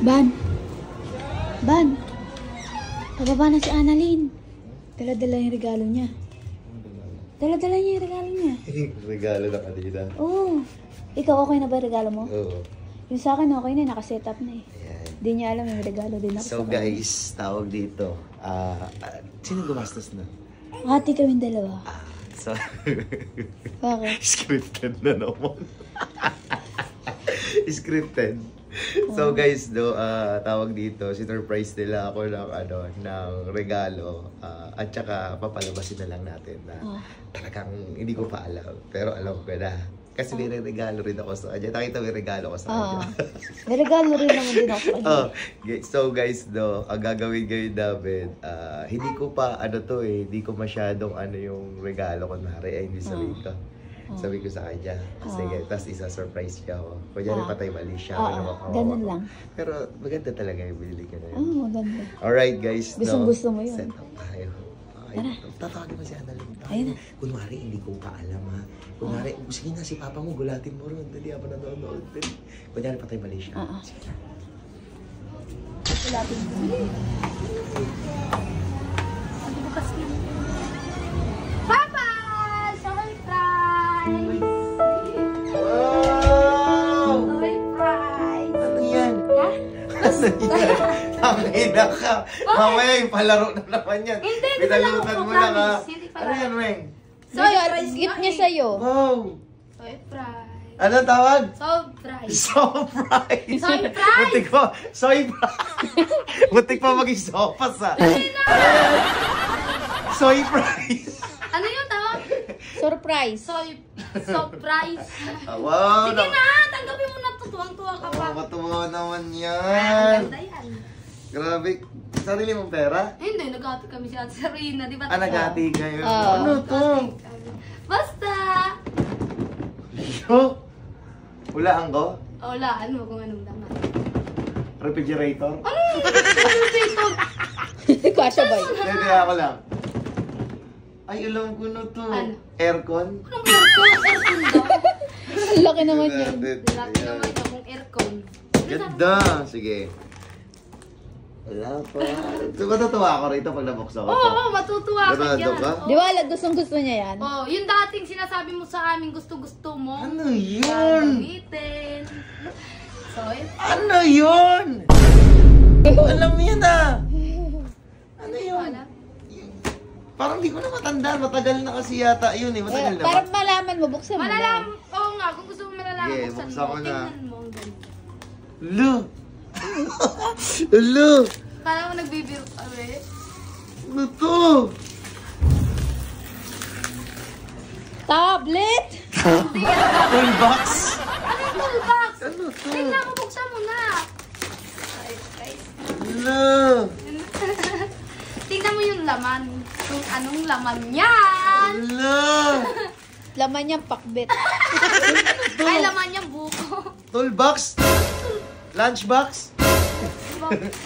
Ban! Ban! Pababa na si Annalyn. Dala-dala yung regalo niya. Dala-dala niya yung regalo niya. Regalo na kanina. Oo. Ikaw okay na ba yung regalo mo? Oo. Yung sa akin okay na, nakaset up na eh. Ayan. Hindi niya alam yung regalo din ako. So guys, tawag dito. Sino gumastos na? Ate kaming dalawa. So, Bakit? scripted na naman. Scripted. So guys, tawag dito, sinurprise nila ako ng regalo at saka papalabasin na lang natin na talagang hindi ko pa alam, pero alam ko na. Kasi may regalo rin ako sa kanya. Nakita mo yung regalo ko sa kanya. May regalo rin naman din ako sa kanya. So guys, ang gagawin ngayon namin, hindi ko pa, hindi ko masyadong yung regalo ko nari, hindi sabihin ko. Sabi ko sa kanya. Sige, tapos isa-surprise siya ako. Kunyari patay mali siya. Ganun lang. Pero maganda talaga yung binili ko na yun. Oo, maganda. Alright guys. Gusto mo yun. Set up tayo. Tatawagin mo si Annalyn. Ayun na. Kunwari, hindi ko pa alam ha. Kunwari, sige na, si Papa mo, gulatin mo ron. Dali ako nanonood. Kunyari patay mali siya. Sige na. Gulatin mo. Papa! Surprise! Wow! Surprise! Ano yan? Ha? Ano yan? Tangina ka. Mamaya yung palaro na naman yan. Hindi, pinalutan mo lang ha. Hindi Ano yan, Weng? Surprise gift niya sa'yo. Wow! Surprise! Ano tawag? Surprise! Surprise! Surprise! Butik pa. Butik pa maging sopas ha. Surprise! Ano yung tawag? Surprise. Surprise! Wow! Sige na! Tanggapin mo na to. Tuwang-tuwa ka pa. Matuwa naman Ang yan. ganda yan. Grabe. Sarili mong pera? Hindi, nag-ati kami si Ate Serena. Di ba? Nagati kayo. Oo. Ano to? Basta! Yo! Hulaan ko? Walaan mo kung anong laman. Refrigerator? Ano yung refrigerator? Kasha ba yun? Hindi ako lang. Ay, alam ko na to. Ano? Aircon? Anong aircon? Aircon daw? Ang laki naman yun. Laki naman niya kung aircon. Ganda. Sige. Wala pa. Matutuwa ako rito pag nabuksan ko to. Oo, matutuwa ka Ganado dyan. ka? Di ba, gustong-gusto niya yan? Oh, yung dating sinasabi mo sa amin gusto-gusto mo. Ano yun? Gamitin. So, Ano yun? Alam mo yun ah. Ano yun? wala. Parang di ko na matandaan. Matagal na kasi yata yun eh. Matagal na ba? Para malaman mo, buksan mo na. Malalaman, oo nga, kung gusto mo malalaman, Yeah, buksan buksan mo. ko na. Tingnan mo. Ang ganda. Lu! Lu! Kala mo nagbibiro kami. Ano to? Tablet! Toolbox? Anong toolbox? Ano to? Tingnan mo, buksan mo na. Ay. Lu! Tingnan mo yung laman. Kung anong laman yan. Lu! Laman niyang pakbet. Ay, laman yung buko. Toolbox? Lunchbox?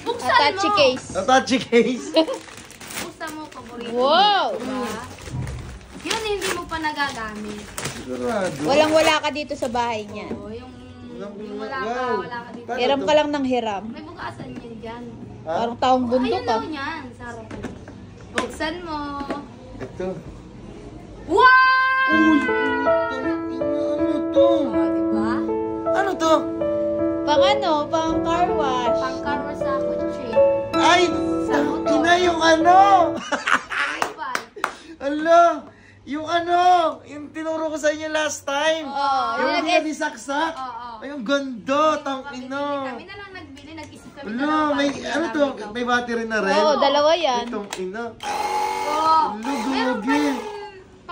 Buksan Attache mo. case. Attache case? Buksan mo, paborito. Wow! Diba? Yun, hindi mo pa nagagamit. Sigurado. Walang-wala ka dito sa bahay niya. Oo, yung Walang- wala ka, wow. wala ka dito. Hiram ka lang ng hiram. May bukasan yan dyan. Ha? Parang taong bundok Ayun ka. daw yan, sarap. Buksan mo. Ito. Wow! Uy! Ano to? Oh, diba? Ano to? Pang ano? Pang car wash. Pangkarwa sa kutsi. Ay! Sa motor. Ina yung ano! Diba? Ala! Yung ano! Yung tinuro ko sa inyo last time! Oo. Yung Yung hindi saksak! Oo. Ay, yung ganda! Tang Kami ina! na lang nagbili, nag-isip kami. Ala! May ano to? May battery na rin? Oo, dalawa yan. Itong ina! Oo. Ala, gagi!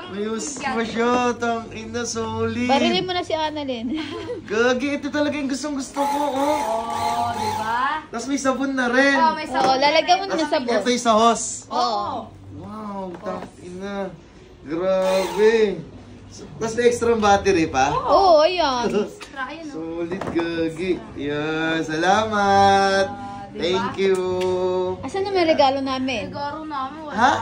Ayos mo siya! Tang ina, solid! Barilin mo na si Annalyn. Gagi! Ito talaga yung gustong-gusto ko, oh! Oo, diba? Tapos may sabon na rin! Oo, may sabon. Oo, lalagyan mo na Tapos sa sabon. ito yung sa hose! Oo. Wow! Tang ina! Grabe! Tapos may extra battery pa? Oo, ayan. Try, no? Solid, gagi. Yeah, salamat. Diba? Thank you. Asan naman regalo namin? Regalo namin, wala. Ha?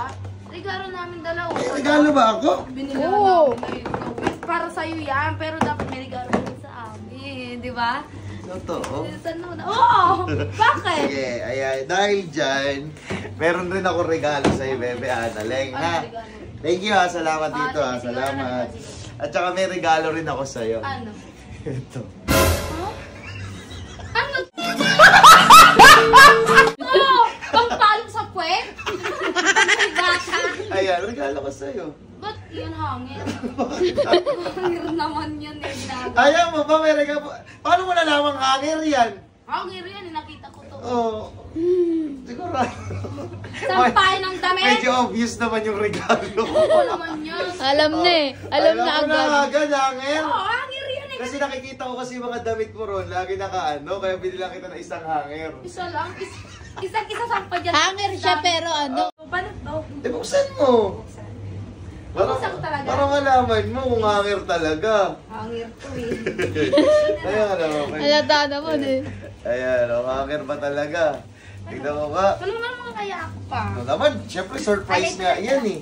Regalo namin dalawa. May regalo ba ako? Binili Oo. namin. Para sa'yo yan, pero dapat may regalo din sa amin. Di ba? Totoo. Oo! Bakit? Sige, ayan. Dahil dyan, meron rin ako regalo sa'yo, Bebe Analeng, ha? Thank you, ha. Salamat dito, ha. Salamat. At saka may regalo rin ako sa'yo. Ano? Ito. Ano? Oh! Pampalong sa puwet? Bata? Ayan, regalo ko sa'yo. Ba't yan hangin? Hangir naman yan eh. Ayaw mo ba? May regalo. Paano mo nalamang hangir yan? Hangir yan eh. Nakita ko to. Oo. Siguro. Sampay ng damit? Medyo obvious naman yung regalo ko. Oo naman yan. Alam na eh. Alam na Alam mo agad. na agad, hangir. Oo, hangir yan eh. Kasi nakikita ko kasi yung mga damit mo ron, lagi nakaano, kaya binilang kita ng isang hangir. Isa lang. Isang-isa sampay dyan. Hanger siya pero ano. Paano to? Eh, buksan mo. Buksan ko talaga. Para malaman mo kung hangir talaga. Hangir to eh. Ayan, ano. Halata naman eh. Ayan, hangir ba talaga? Tignan mo ba? Tulungan mo kaya ako pa. Ano naman, syempre surprise nga yan eh.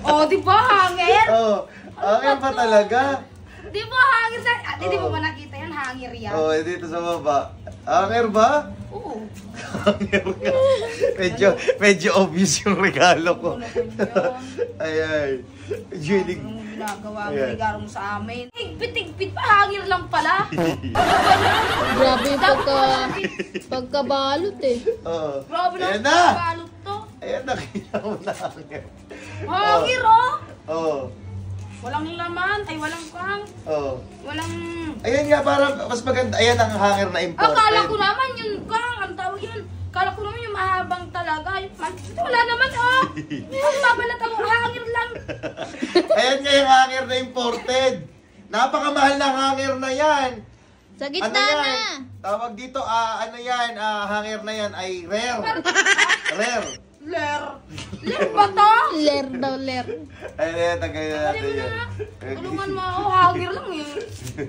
Oh, di ba hangir? Oh, hangir ba talaga? Di ba hangir sa... Hindi mo ba nakita yan? Hangir yan. Oh, dito sa baba. Hangir ba? Oo. Hangir nga. Medyo obvious yung regalo ko. Ayan. Julie. Anong ginagawa mo? Ayan. Regalo mo sa amin. Higpit-higpit pa. Hangir lang pala. Grabe yung pagkabalot eh. Oh. Grabe Ayan lang. na. Balot to. Ayan, nakita mo na hangir. Hangir oh. Oh. Walang laman. Ay, walang kang. Oh. Walang... Ayan nga, para mas maganda. Ayan ang hangir na imported. Akala ko naman yun kang. Ang tawag yun. Akala ko naman yung mahabang talaga. Wala naman oh. Ang babalat ako. Hangir lang. Ayan nga yung hangir na imported. Napakamahal na hangir na yan. Sa gitna Ano yan? na. Tawag dito, ano yan, hangir na yan ay rare. Rare. Ler. Ler ba to? Ler daw, ler. Ayan, ayan, tagay na natin yan. Tulungan mo ako. Hangir lang eh.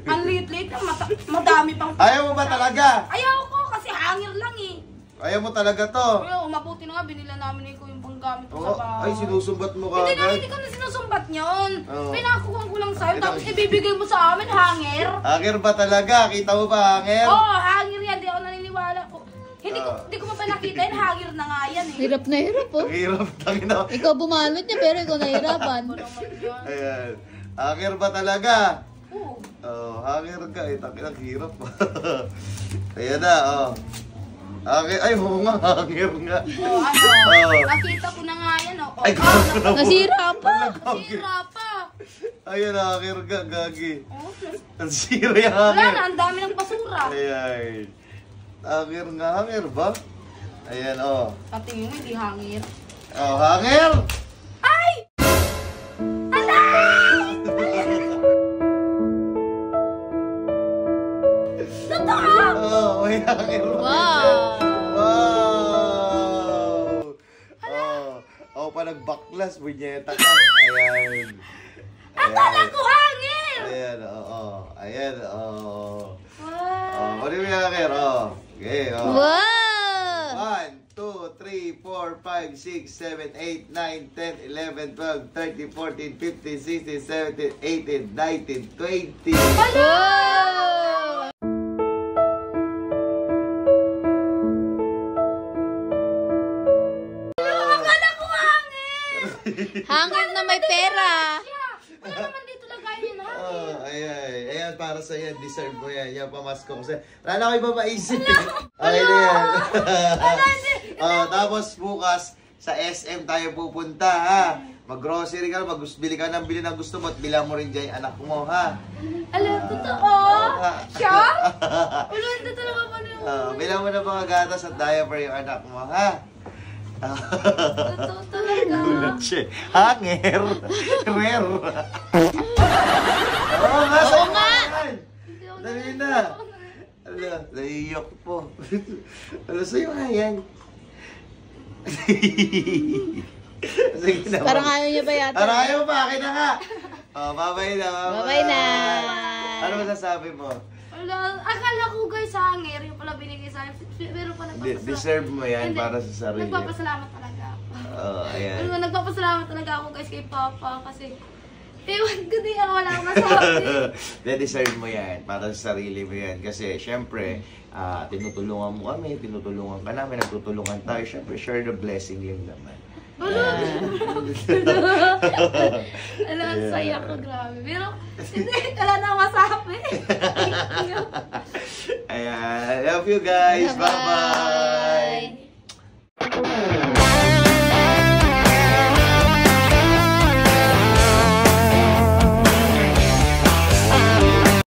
Ang liit-liit lang. Madami pang... Ayaw mo ba talaga? Ayaw ko kasi hangir lang eh. Ayaw mo talaga to? Ayaw, mabuti na nga. Binila namin ikaw yung panggamit ko Oo, sa bahay. ay, sinusumbat mo ka Hindi na, agad. hindi ko na sinusumbat yun. Oo. Pinakuha ko lang sa'yo. Ito. Tapos ibibigay mo sa amin, hangir. Hangir ba talaga? Kita mo ba hangir? Oo, hangir yan. Di ako naniniwala ko. Hindi ko pa nakita yun. Hangir na nga yan eh. Hirap na hirap oh. Ang hirap, tangin na. Ikaw bumalot niya pero ikaw nahirapan. Ano naman yan? Ayan. Hangir ba talaga? Oo. Oh, hangir ka eh. Tangin ang hirap. Ayan na, oh. Hangir, ay, oo nga, hangir nga. Oh, ano? Oo. Nakita ko na nga yan. Oh. Ay, Nasira pa. Sira pa. Ayan, hangir ka, gagi. Oh, Ang sira yung wala hangir. na. Ang dami ng basura. Ayan. Hangir nga, hangir ba? Ayan, oh. Sa tingin mo, hindi hangir. Oh, hangir! Ay! Ala! Totoo! Oh, may hangir ba? Wow. Wow! Oh, pa nagbaklas, bunyeta ka. Ayan. Akala ko hangir! Ayan, oo. Ayan, oo. Wow! Oh, ano yung hangir? Oh. Okay, oh. Wow. 1, 2, 3, 4, 5, 6, 7, 8, 9, 10, 11, 12, 13, 14, 15, 16, 17, 18, 19, 20. Wow. Akala ko hangir! Hangir na may pera. Wala naman dito lagayin yun, hangir. Oh, ayan. Ayan, para sa yan. Deserve mo yan. Yan, pamasko ko sa'yo. Wala na kayo ba maisip? Okay na yan. Tapos bukas, sa SM tayo pupunta, ha? Mag-grocery ka, bili ka ng bili ng gusto mo at bilang mo rin dyan yung anak mo, ha? Alam, totoo? Sure? Wala, hindi talaga pa niyo. Bilang mo ng mga gatas at diaper yung anak mo, ha? Totoo talaga. Gulat siya. Hangir. Rare. Oo nga. Oo nga. Dali na. Ala, naiyok po. Ano sa'yo nga yan? Sige na. Parang ayaw niya ba yata? Parang ayaw pa. Akin na nga. Oh, babay na. Babay na. Ano masasabi mo? Wala, akala ko guys hangir, yung pala binigay sa akin. Pero pa nagpapasalamat. Deserve mo yan Hindi, para sa sarili. Nagpapasalamat talaga ako. Oo, ayan. Nagpapasalamat talaga ako guys kay Papa kasi Ewan ko din ako, wala akong masabi. De-deserve mo yan. Para sa sarili mo yan. Kasi, syempre, tinutulungan mo kami, tinutulungan ka namin, nagtutulungan tayo. Syempre, share the blessing lang naman. Ano, ang saya ko, grabe. Pero, hindi, wala na akong masabi. Ayan. Love you guys. Bye-bye.